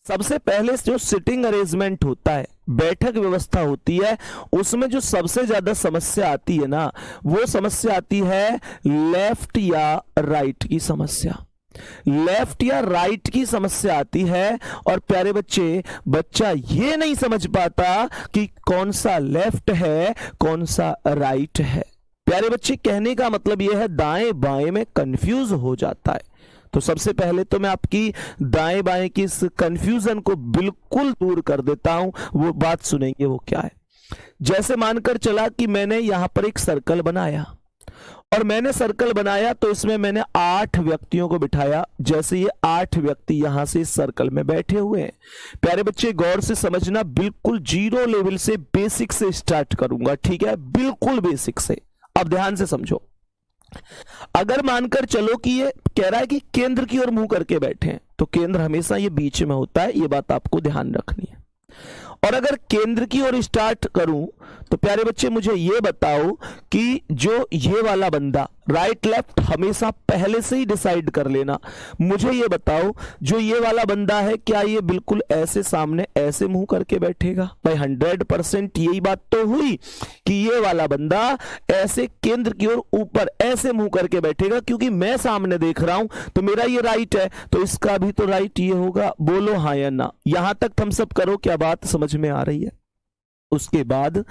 सबसे पहले जो सिटिंग अरेंजमेंट होता है, बैठक व्यवस्था होती है, उसमें जो सबसे ज्यादा समस्या आती है ना, वो समस्या आती है लेफ्ट या राइट की समस्या। लेफ्ट या राइट की समस्या आती है और प्यारे बच्चे, बच्चा ये नहीं समझ पाता कि कौन सा लेफ्ट है कौन सा राइट है। प्यारे बच्चे, कहने का मतलब यह है दाएं बाएं में कंफ्यूज हो जाता है। तो सबसे पहले तो मैं आपकी दाएं बाएं की इस कंफ्यूजन को बिल्कुल दूर कर देता हूं। वो बात सुनेंगे, वो क्या है। जैसे मानकर चला कि मैंने यहां पर एक सर्कल बनाया और मैंने सर्कल बनाया तो इसमें मैंने 8 व्यक्तियों को बिठाया। जैसे ये 8 व्यक्ति यहां से इस सर्कल में बैठे हुए हैं। प्यारे बच्चे, गौर से समझना, बिल्कुल जीरो लेवल से, बेसिक से स्टार्ट करूंगा, ठीक है, बिल्कुल बेसिक से। अब ध्यान से समझो। अगर मानकर चलो कि ये कह रहा है कि केंद्र की ओर मुंह करके बैठे हैं, तो केंद्र हमेशा ये बीच में होता है, ये बात आपको ध्यान रखनी है। और अगर केंद्र की ओर स्टार्ट करूं तो प्यारे बच्चे मुझे ये बताओ कि जो ये वाला बंदा, राइट लेफ्ट हमेशा पहले से ही डिसाइड कर लेना। मुझे ये बताओ जो ये वाला बंदा है, क्या ये बिल्कुल ऐसे सामने ऐसे मुंह करके बैठेगा? भाई 100% यही बात तो हुई कि ये वाला बंदा ऐसे केंद्र की ओर ऊपर ऐसे मुंह करके बैठेगा, क्योंकि मैं सामने देख रहा हूं तो मेरा ये राइट है, तो इसका भी तो राइट ये होगा। बोलो हाँ या ना। यहां तक थम्स अप करो, क्या बात समझ में आ रही है? उसके बाद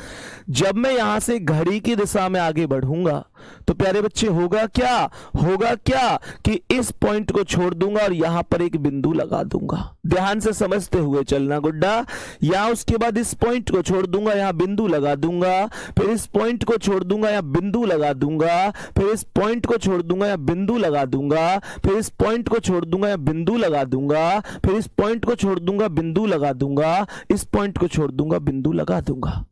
जब मैं यहां से घड़ी की दिशा में आगे बढ़ूंगा तो प्यारे बच्चे होगा क्या कि इस पॉइंट को छोड़ दूंगा और यहां पर एक बिंदु लगा दूंगा। ध्यान से समझते हुए चलना गुड्डा। यहां उसके बाद इस पॉइंट को छोड़ दूंगा, यहां बिंदु लगा दूंगा, फिर इस पॉइंट को छोड़ दूंगा, यहां बिंदु लगा दूंगा, फिर इस पॉइंट को छोड़ दूंगा, यहां बिंदु लगा दूंगा, फिर इस पॉइंट को छोड़ दूंगा, यहां बिंदु लगा दूंगा, फिर इस पॉइंट को छोड़ दूंगा, बिंदु लगा दूंगा, इस पॉइंट को छोड़ दूंगा, बिंदु लगा दूंगा।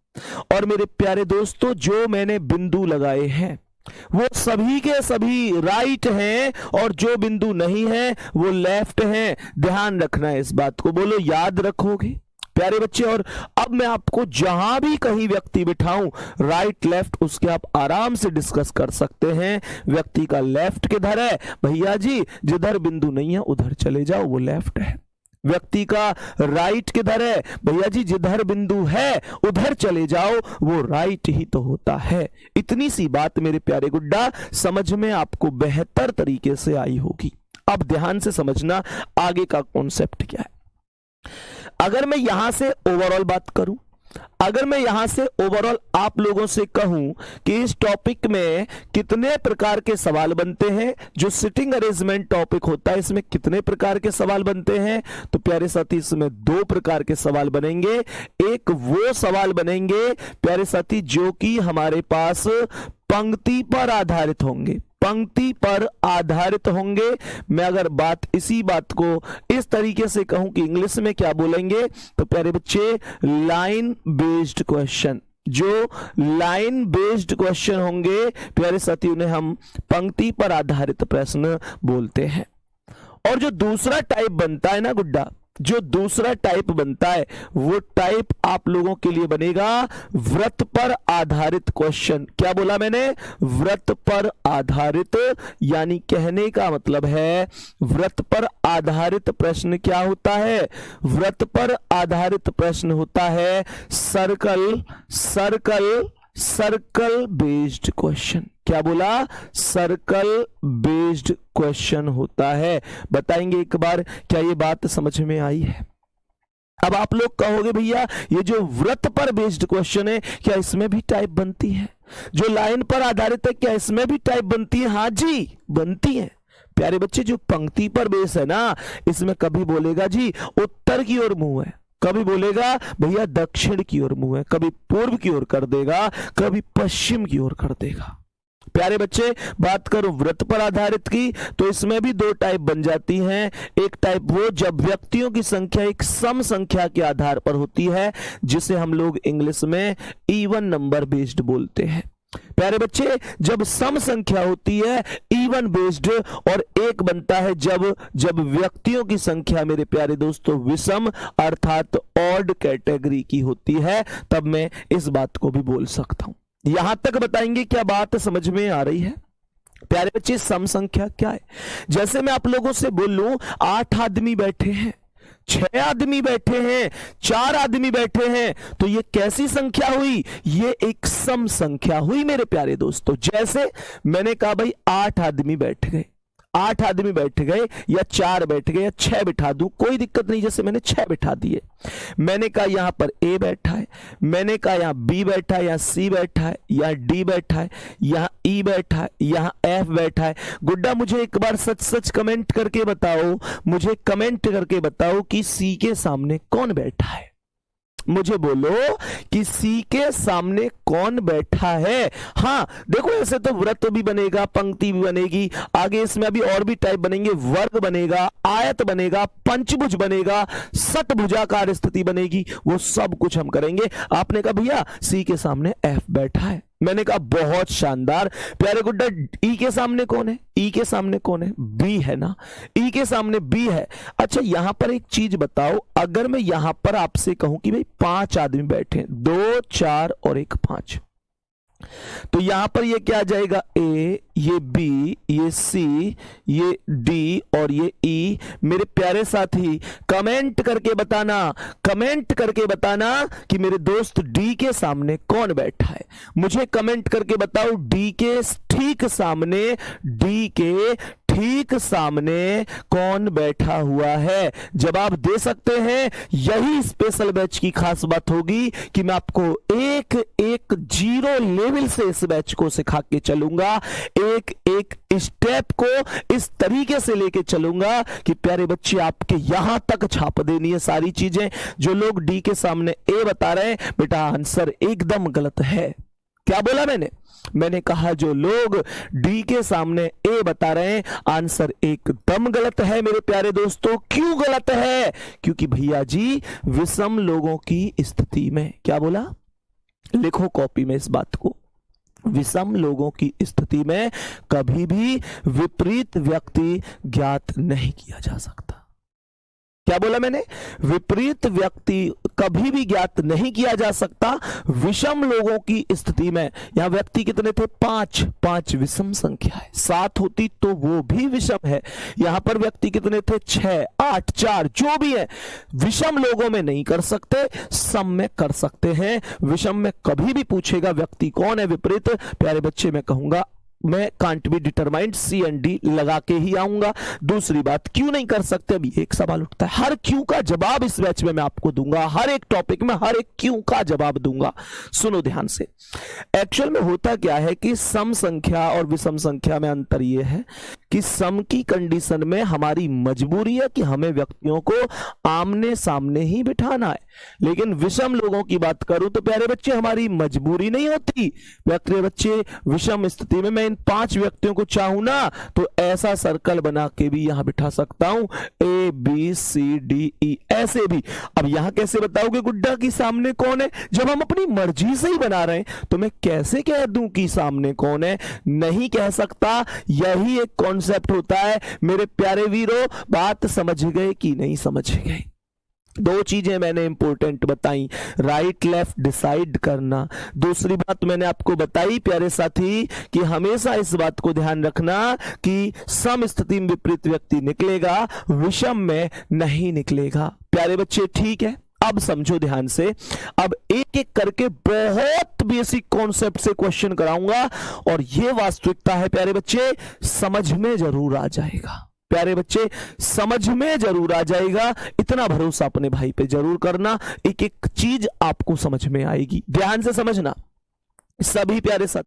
और मेरे प्यारे दोस्तों, जो मैंने बिंदु लगाए हैं वो सभी के सभी राइट हैं और जो बिंदु नहीं है वो लेफ्ट हैं। ध्यान रखना है इस बात को। बोलो याद रखोगे प्यारे बच्चे? और अब मैं आपको जहां भी कहीं व्यक्ति बिठाऊं, राइट लेफ्ट, उसके आप आराम से डिस्कस कर सकते हैं। व्यक्ति का लेफ्ट किधर है? भैया जी जिधर बिंदु नहीं है उधर चले जाओ, वो लेफ्ट है। व्यक्ति का राइट किधर है? भैया जी जिधर बिंदु है उधर चले जाओ, वो राइट ही तो होता है। इतनी सी बात मेरे प्यारे गुड्डा समझ में आपको बेहतर तरीके से आई होगी। अब ध्यान से समझना आगे का कॉन्सेप्ट क्या है। अगर मैं यहां से ओवरऑल बात करूं, अगर मैं यहां से ओवरऑल आप लोगों से कहूं कि इस टॉपिक में कितने प्रकार के सवाल बनते हैं, जो सिटिंग अरेंजमेंट टॉपिक होता है इसमें कितने प्रकार के सवाल बनते हैं, तो प्यारे साथी इसमें 2 प्रकार के सवाल बनेंगे। एक वो सवाल बनेंगे प्यारे साथी जो कि हमारे पास पंक्ति पर आधारित होंगे, पंक्ति पर आधारित होंगे। मैं अगर इसी बात को इस तरीके से कहूं कि इंग्लिश में क्या बोलेंगे, तो प्यारे बच्चे लाइन बेस्ड क्वेश्चन। जो लाइन बेस्ड क्वेश्चन होंगे प्यारे साथी उन्हें हम पंक्ति पर आधारित प्रश्न बोलते हैं। और जो दूसरा टाइप बनता है ना गुड्डा, जो दूसरा टाइप बनता है वो टाइप आप लोगों के लिए बनेगा वृत्त पर आधारित क्वेश्चन। क्या बोला मैंने? वृत्त पर आधारित, यानी कहने का मतलब है वृत्त पर आधारित प्रश्न क्या होता है? वृत्त पर आधारित प्रश्न होता है सर्कल बेस्ड क्वेश्चन। क्या बोला? सर्कल बेस्ड क्वेश्चन होता है। बताएंगे एक बार, क्या ये बात समझ में आई है? अब आप लोग कहोगे भैया ये जो वृत्त पर बेस्ड क्वेश्चन है क्या इसमें भी टाइप बनती है? जो लाइन पर आधारित है क्या इसमें भी टाइप बनती है? हाँ जी बनती है। प्यारे बच्चे जो पंक्ति पर बेस है ना, इसमें कभी बोलेगा जी उत्तर की ओर मुंह है, कभी बोलेगा भैया दक्षिण की ओर मुंह है, कभी पूर्व की ओर कर देगा, कभी पश्चिम की ओर कर देगा। प्यारे बच्चे बात करो वृत्त पर आधारित की तो इसमें भी 2 टाइप बन जाती हैं। एक टाइप वो जब व्यक्तियों की संख्या एक सम संख्या के आधार पर होती है, जिसे हम लोग इंग्लिश में इवन नंबर बेस्ड बोलते हैं। प्यारे बच्चे जब सम संख्या होती है इवन बेस्ड, और एक बनता है जब व्यक्तियों की संख्या मेरे प्यारे दोस्तों विषम अर्थात ऑड कैटेगरी की होती है, तब मैं इस बात को भी बोल सकता हूं। यहां तक बताएंगे, क्या बात समझ में आ रही है? प्यारे बच्चे सम संख्या क्या है? जैसे मैं आप लोगों से बोलूं 8 आदमी बैठे हैं 6 आदमी बैठे हैं, 4 आदमी बैठे हैं, तो ये कैसी संख्या हुई? ये एक सम संख्या हुई मेरे प्यारे दोस्तों। जैसे मैंने कहा भाई 8 आदमी बैठ गए, 8 आदमी बैठ गए या 4 बैठ गए या 6 बिठा दूं, कोई दिक्कत नहीं। जैसे मैंने 6 बिठा दिए, मैंने कहा यहां पर ए बैठा है, मैंने कहा यहां बी बैठा है, यहां सी बैठा है, यहां डी बैठा है, यहां ई बैठा है, यहां एफ बैठा है। गुड्डा मुझे एक बार सच सच कमेंट करके बताओ, मुझे कमेंट करके बताओ कि सी के सामने कौन बैठा है। मुझे बोलो कि सी के सामने कौन बैठा है। हाँ देखो, ऐसे तो वृत्त भी बनेगा, पंक्ति भी बनेगी, आगे इसमें अभी और भी टाइप बनेंगे, वर्ग बनेगा, आयत बनेगा, पंचभुज बनेगा, षटभुजाकार स्थिति बनेगी, वो सब कुछ हम करेंगे। आपने कहा भैया सी के सामने एफ बैठा है, मैंने कहा बहुत शानदार प्यारे गुड्डा। ई के सामने कौन है? ई के सामने कौन है? बी है ना, ई के सामने बी है। अच्छा यहां पर एक चीज बताओ, अगर मैं यहां पर आपसे कहूं कि भाई 5 आदमी बैठे हैं, 2 4 और 1 5, तो यहां पर ये क्या आ जाएगा? ए, ये बी, ये सी, ये डी और ये ई। मेरे प्यारे साथी कमेंट करके बताना, कमेंट करके बताना कि मेरे दोस्त डी के सामने कौन बैठा है। मुझे कमेंट करके बताओ डी के ठीक सामने, डी के ठीक सामने कौन बैठा हुआ है। जवाब दे सकते हैं। यही स्पेशल बैच की खास बात होगी कि मैं आपको एक एक जीरो लेवल से इस बैच को सिखा के चलूंगा, एक एक स्टेप को इस तरीके से लेके चलूंगा कि प्यारे बच्चे आपके यहां तक छाप देनी है सारी चीजें। जो लोग डी के सामने ए बता रहे हैं, बेटा आंसर एकदम गलत है। क्या बोला मैंने? मैंने कहा जो लोग डी के सामने ए बता रहे हैं, आंसर एकदम गलत है मेरे प्यारे दोस्तों। क्यों गलत है? क्योंकि भैया जी विषम लोगों की स्थिति में, क्या बोला? लिखो कॉपी में इस बात को, विषम लोगों की स्थिति में कभी भी विपरीत व्यक्ति ज्ञात नहीं किया जा सकता। क्या बोला मैंने? विपरीत व्यक्ति कभी भी ज्ञात नहीं किया जा सकता विषम लोगों की स्थिति में। यहां व्यक्ति कितने थे? 5, 5 विषम संख्या है, 7 होती तो वो भी विषम है। यहां पर व्यक्ति कितने थे? 6, 8, 4, जो भी है विषम लोगों में नहीं कर सकते, सम में कर सकते हैं। विषम में कभी भी पूछेगा व्यक्ति कौन है विपरीत, प्यारे बच्चे मैं कहूंगा मैं can't be determined, C and D लगा के ही आऊंगा। दूसरी बात, क्यों नहीं कर सकते? अभी एक सवाल उठता है, हर क्यों का जवाब इस बैच में मैं आपको दूंगा, हर एक टॉपिक में हर एक क्यों का जवाब दूंगा। सुनो ध्यान से। एक्चुअल में होता क्या है कि सम संख्या और विषम संख्या में अंतर यह है कि सम की कंडीशन में हमारी मजबूरी है कि हमें व्यक्तियों को आमने सामने ही बिठाना है, लेकिन विषम लोगों की बात करूं तो प्यारे बच्चे हमारी मजबूरी नहीं होती। प्यारे बच्चे विषम स्थिति में मैं इन 5 व्यक्तियों को चाहूं ना तो ऐसा सर्कल बना के भी यहां बिठा सकता हूं, A B C D E, ऐसे भी। अब यहां कैसे बताओगे गुड्डा की सामने कौन है? जब हम अपनी मर्जी से ही बना रहे हैं तो मैं कैसे कह दूं कि सामने कौन है? नहीं कह सकता। यही एक कॉन्सेप्ट होता है मेरे प्यारे वीरों। बात समझ गए कि नहीं समझ गए? 2 चीजें मैंने इंपॉर्टेंट बताई, राइट लेफ्ट डिसाइड करना। दूसरी बात मैंने आपको बताई प्यारे साथी कि हमेशा इस बात को ध्यान रखना कि सम स्थिति में विपरीत व्यक्ति निकलेगा, विषम में नहीं निकलेगा। प्यारे बच्चे ठीक है, अब समझो ध्यान से। अब एक एक करके बहुत बेसिक कॉन्सेप्ट से क्वेश्चन कराऊंगा और यह वास्तविकता है प्यारे बच्चे, समझ में जरूर आ जाएगा। प्यारे बच्चे समझ में जरूर आ जाएगा, इतना भरोसा अपने भाई पे जरूर करना। एक एक चीज आपको समझ में आएगी, ध्यान से समझना सभी प्यारे साथ।